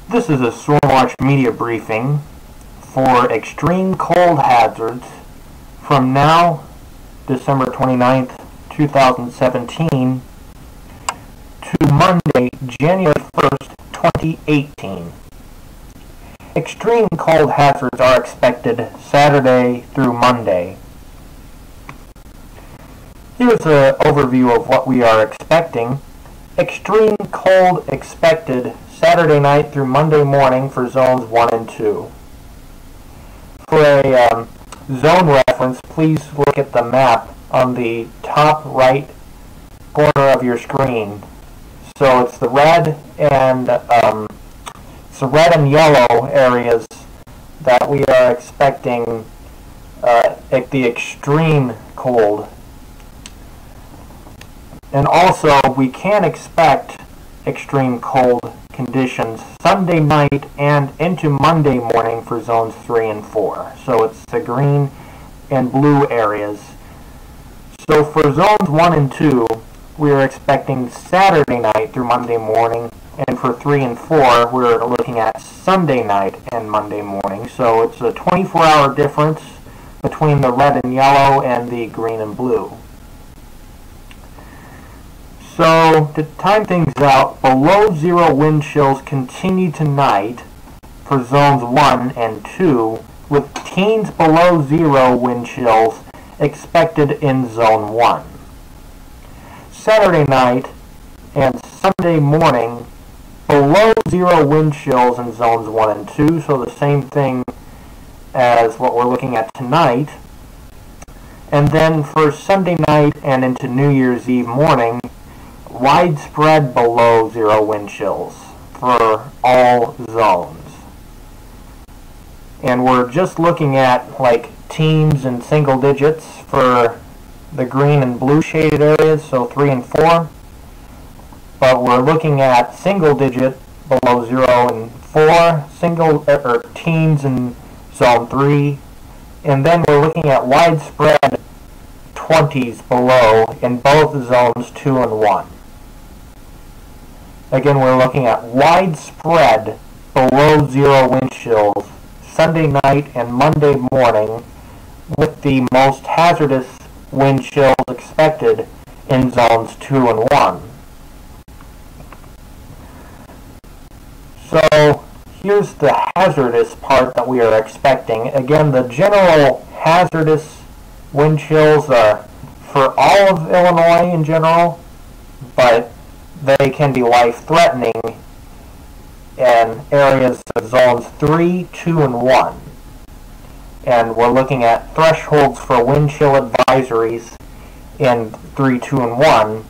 This is a Stormwatch media briefing for extreme cold hazards from now, December 29th, 2017, to Monday, January 1st, 2018. Extreme cold hazards are expected Saturday through Monday. Here's an overview of what we are expecting. Extreme cold expected Saturday night through Monday morning for zones 1 and 2. For a zone reference, please look at the map on the top right corner of your screen. So it's the red and yellow areas that we are expecting at the extreme cold. And also, we can expect extreme cold conditions Sunday night and into Monday morning for zones 3 and 4. So it's the green and blue areas. So for zones 1 and 2, we are expecting Saturday night through Monday morning, and for 3 and 4, we're looking at Sunday night and Monday morning. So it's a 24-hour difference between the red and yellow and the green and blue. So, to time things out, below zero wind chills continue tonight for zones 1 and 2, with teens below zero wind chills expected in zone 1. Saturday night and Sunday morning, below zero wind chills in zones 1 and 2, so the same thing as what we're looking at tonight. And then for Sunday night and into New Year's Eve morning, widespread below zero wind chills for all zones. And we're just looking at like teens and single digits for the green and blue shaded areas, so 3 and 4. But we're looking at single digit below 0 and 4, teens in zone 3, and then we're looking at widespread 20s below in both zones 2 and 1. Again, we're looking at widespread below zero wind chills Sunday night and Monday morning, with the most hazardous wind chills expected in zones 2 and 1. So here's the hazardous part that we are expecting. Again, the general hazardous wind chills are for all of Illinois in general, but they can be life-threatening in areas of zones 3, 2, and 1. And we're looking at thresholds for wind chill advisories in 3, 2, and 1.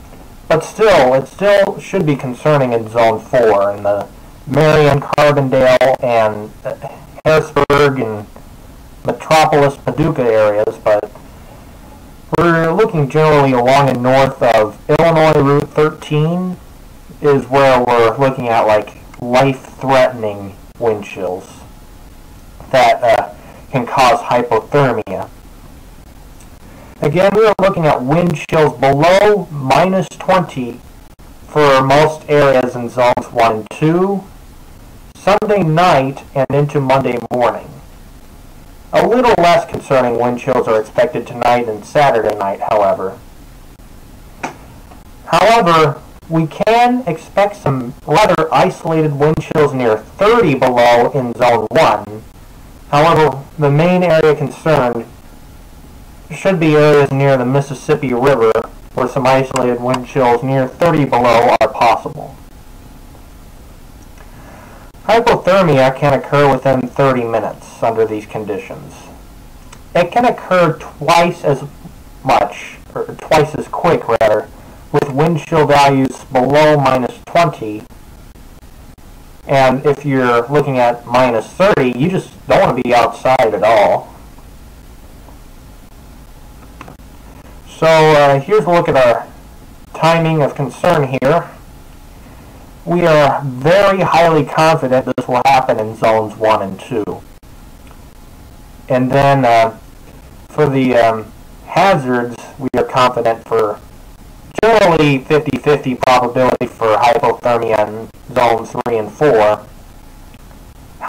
But still, it still should be concerning in zone 4, in the Marion, Carbondale, and Harrisburg, and Metropolis, Paducah areas, but we're looking generally along and north of Illinois Route 13 is where we're looking at like life-threatening wind chills that can cause hypothermia. Again, we are looking at wind chills below minus 20 for most areas in zones 1 and 2, Sunday night and into Monday morning. A little less concerning wind chills are expected tonight and Saturday night, however. However, we can expect some rather isolated wind chills near 30 below in zone 1. However, the main area concerned should be areas near the Mississippi River, where some isolated wind chills near 30 below are possible. Hypothermia can occur within 30 minutes under these conditions. It can occur twice as quick, with wind chill values below minus 20. And if you're looking at minus 30, you just don't want to be outside at all. So here's a look at our timing of concern here. We are very highly confident this will happen in zones 1 and 2. And then for the hazards, we are confident for generally 50-50 probability for hypothermia in zones 3 and 4.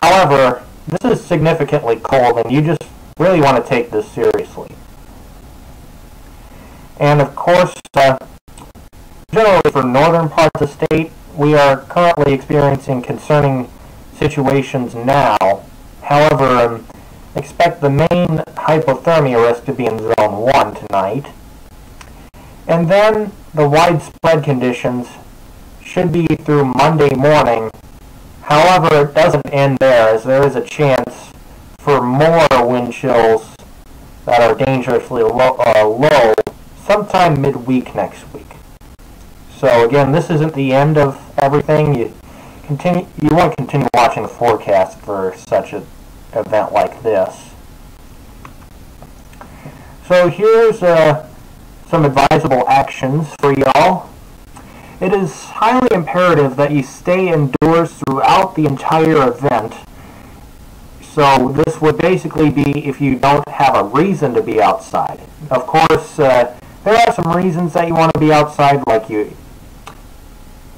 However, this is significantly cold and you just really want to take this seriously. And of course, generally for northern parts of the state, we are currently experiencing concerning situations now. However, expect the main hypothermia risk to be in zone 1 tonight. And then the widespread conditions should be through Monday morning. However, it doesn't end there, as there is a chance for more wind chills that are dangerously low sometime midweek next week. So again, this isn't the end of everything. You want to continue watching the forecast for such an event like this. So here's some advisable actions for y'all. It is highly imperative that you stay indoors throughout the entire event. So this would basically be if you don't have a reason to be outside. Of course, there are some reasons that you want to be outside, like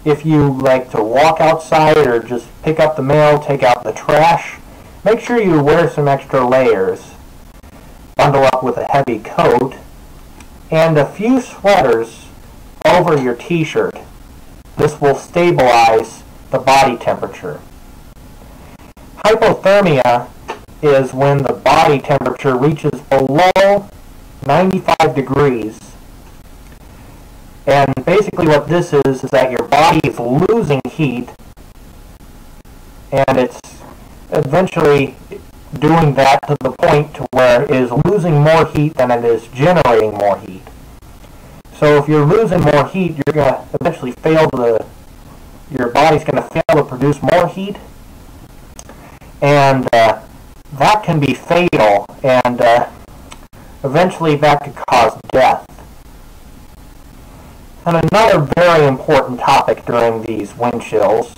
if you like to walk outside or just pick up the mail, take out the trash, make sure you wear some extra layers. Bundle up with a heavy coat and a few sweaters over your t-shirt. This will stabilize the body temperature. Hypothermia is when the body temperature reaches below 95 degrees. And basically what this is that your body is losing heat, and it's eventually doing that to the point to where it is losing more heat than it is generating more heat. So if you're losing more heat, you're going to eventually your body's going to fail to produce more heat, and that can be fatal, and eventually that could cause death. And another very important topic during these wind chills,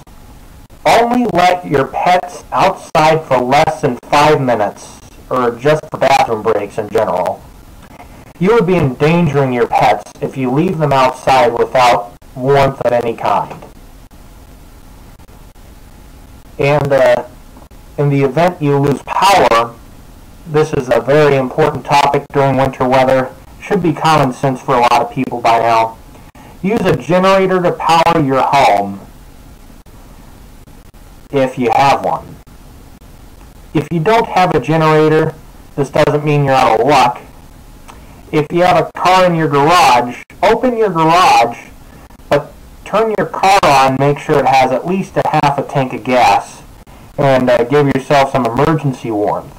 only let your pets outside for less than 5 minutes, or just for bathroom breaks in general. You would be endangering your pets if you leave them outside without warmth of any kind. And in the event you lose power, this is a very important topic during winter weather. Should be common sense for a lot of people by now. Use a generator to power your home if you have one. If you don't have a generator, this doesn't mean you're out of luck. If you have a car in your garage, open your garage, but turn your car on, make sure it has at least a half a tank of gas, and give yourself some emergency warmth.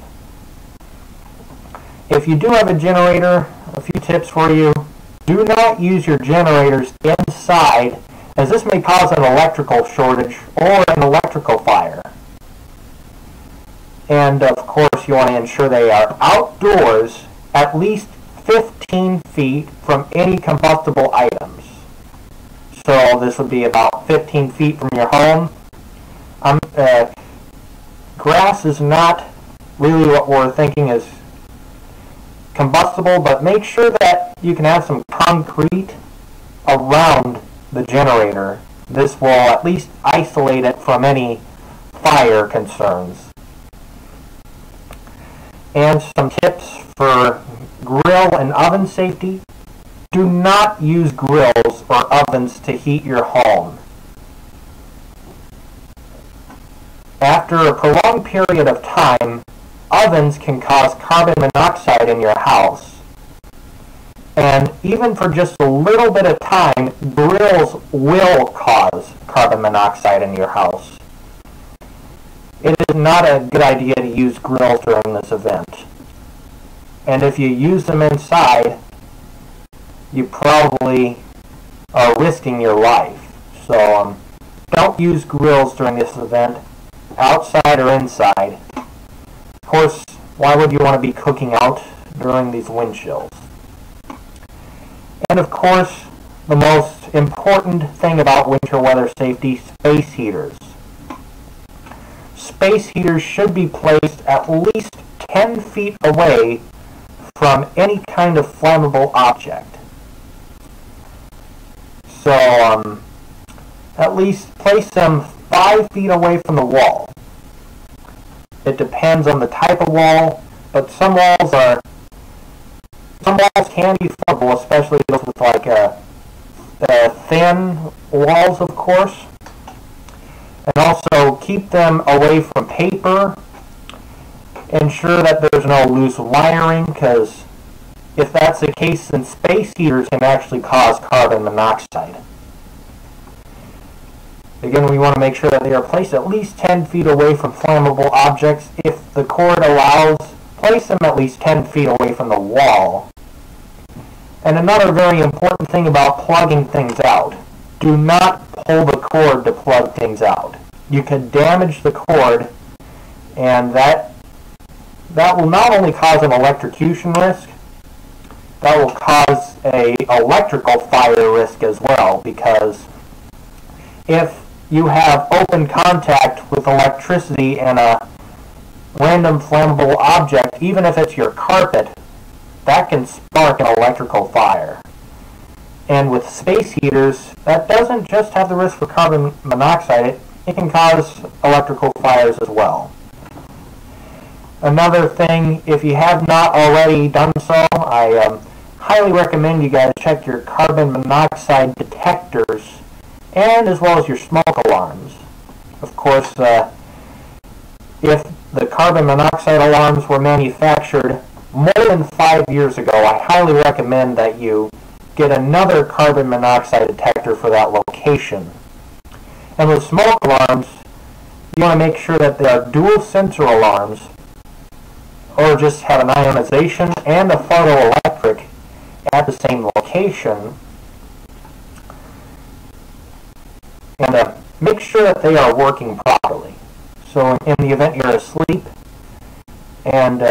If you do have a generator, a few tips for you. Do not use your generators inside, as this may cause an electrical shortage or an electrical fire. And of course, you want to ensure they are outdoors at least 15 feet from any combustible items. So this would be about 15 feet from your home. Grass is not really what we're thinking is combustible, but make sure that you can have some concrete around the generator. This will at least isolate it from any fire concerns. And some tips for grill and oven safety. Do not use grills or ovens to heat your home. After a prolonged period of time, ovens can cause carbon monoxide in your house. And even for just a little bit of time, grills will cause carbon monoxide in your house. It is not a good idea to use grills during this event. And if you use them inside, you probably are risking your life. So don't use grills during this event, outside or inside. Of course, why would you want to be cooking out during these wind chills? And of course, the most important thing about winter weather safety, space heaters. Space heaters should be placed at least 10 feet away from any kind of flammable object. So, at least place them 5 feet away from the wall. It depends on the type of wall, but some walls can be flammable, especially those with like thin walls, of course. And also keep them away from paper. Ensure that there's no loose wiring, because if that's the case, then space heaters can actually cause carbon monoxide. Again, we want to make sure that they are placed at least 10 feet away from flammable objects. If the cord allows, place them at least 10 feet away from the wall. And another very important thing about plugging things out: do not pull the cord to plug things out. You can damage the cord, and that will not only cause an electrocution risk, that will cause an electrical fire risk as well, because if you have open contact with electricity and a random flammable object, even if it's your carpet, that can spark an electrical fire. And with space heaters, that doesn't just have the risk for carbon monoxide, it can cause electrical fires as well. Another thing, if you have not already done so, I highly recommend you guys check your carbon monoxide detectors, and as well as your smoke alarms. Of course, if the carbon monoxide alarms were manufactured more than 5 years ago, I highly recommend that you get another carbon monoxide detector for that location. And with smoke alarms, you want to make sure that they are dual sensor alarms, or just have an ionization and a photoelectric at the same location. And make sure that they are working properly. So in the event you're asleep and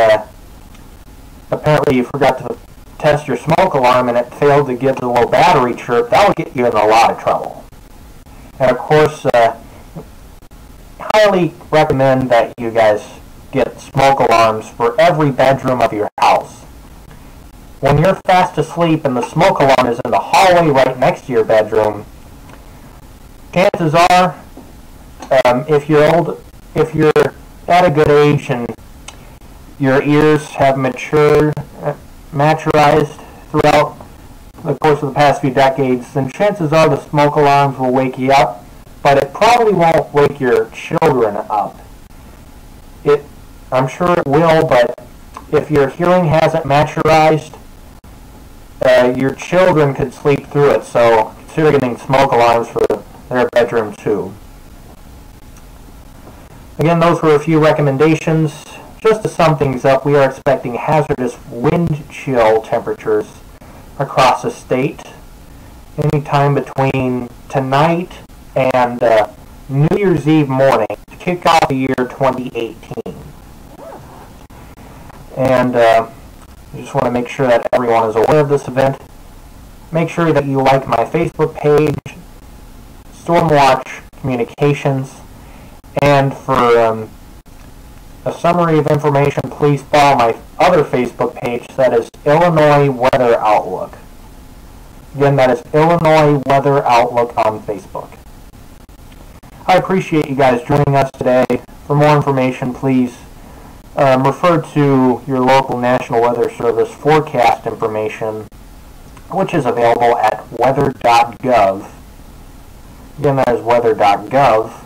apparently you forgot to test your smoke alarm and it failed to give the low battery chirp, that will get you in a lot of trouble. And of course, highly recommend that you guys get smoke alarms for every bedroom of your house. When you're fast asleep and the smoke alarm is in the hallway right next to your bedroom, chances are, if you're at a good age and your ears have maturized throughout the course of the past few decades, then chances are the smoke alarms will wake you up, but it probably won't wake your children up. I'm sure it will, but if your hearing hasn't maturized, your children could sleep through it, so consider getting smoke alarms for their bedroom too. Again, those were a few recommendations. Just to sum things up, we are expecting hazardous wind chill temperatures across the state anytime between tonight and New Year's Eve morning to kick off the year 2018. And I just want to make sure that everyone is aware of this event. Make sure that you like my Facebook page, Stormwatch Communications, and for a summary of information, please follow my other Facebook page, that is Illinois Weather Outlook. Again, that is Illinois Weather Outlook on Facebook. I appreciate you guys joining us today. For more information, please refer to your local National Weather Service forecast information, which is available at weather.gov. Again, that is weather.gov.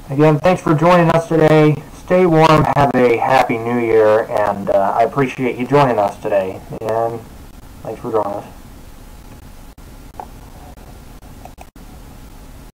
Again, thanks for joining us today. Stay warm, have a happy new year, and I appreciate you joining us today. And thanks for joining us.